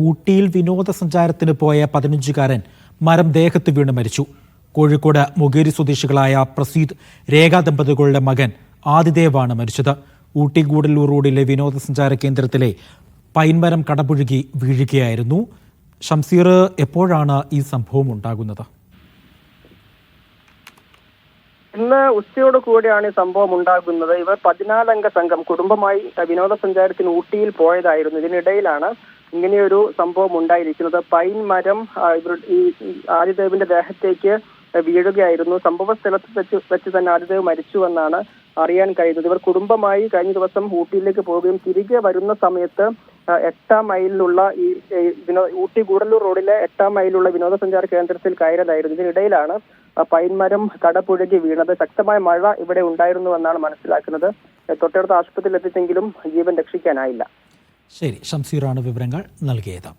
ഊട്ടിയിൽ വിനോദസഞ്ചാരത്തിന് പോയ 15-കാരൻ മരം ദേഹത്ത് വീണ് മരിച്ചു. കോഴിക്കോട് മുകേരി സ്വദേശികളായ പ്രസീദ് രേഖ ദമ്പതികളുടെ മകൻ ആദിദേവാണ് മരിച്ചത്. ഊട്ടി ഗൂഡല്ലൂർ റോഡിലെ വിനോദസഞ്ചാര കേന്ദ്രത്തിലെ പൈൻമരം കടപുഴകി വീഴുകയായിരുന്നു. ഷംസീർ, എപ്പോഴാണ് ഈ സംഭവം ഉണ്ടാകുന്നത്? ഇന്ന് ഉച്ചയോട് കൂടിയാണ് ഈ സംഭവം ഉണ്ടാകുന്നത്. ഇവർ 14-അംഗ സംഘം കുടുംബമായി വിനോദസഞ്ചാരത്തിന് ഊട്ടിയിൽ പോയതായിരുന്നു. ഇതിനിടയിലാണ് ഇങ്ങനെയൊരു സംഭവം ഉണ്ടായിരിക്കുന്നത്. പൈൻ മരം ഈ ആദിദേവിന്റെ ദേഹത്തേക്ക് വീഴുകയായിരുന്നു. സംഭവ സ്ഥലത്ത് വെച്ച് തന്നെ ആദിദേവ് മരിച്ചുവെന്നാണ് അറിയാൻ കഴിയുന്നത്. ഇവർ കുടുംബമായി കഴിഞ്ഞ ദിവസം ഊട്ടിയിലേക്ക് പോവുകയും തിരികെ വരുന്ന സമയത്ത് 8-ാം മൈലിലുള്ള ഊട്ടി ഗൂഡല്ലൂർ റോഡിലെ 8-ാം മൈലിലുള്ള വിനോദസഞ്ചാര കേന്ദ്രത്തിൽ കയറിയതായിരുന്നു. ഇതിനിടയിലാണ് പൈൻമരം കടപുഴകി വീണത്. ശക്തമായ മഴ ഇവിടെ ഉണ്ടായിരുന്നുവെന്നാണ് മനസ്സിലാക്കുന്നത്. തൊട്ടടുത്ത ആശുപത്രിയിൽ എത്തിച്ചെങ്കിലും ജീവൻ രക്ഷിക്കാനായില്ല. ശരി, ഷംസീറാണ് വിവരങ്ങൾ നൽകിയത്.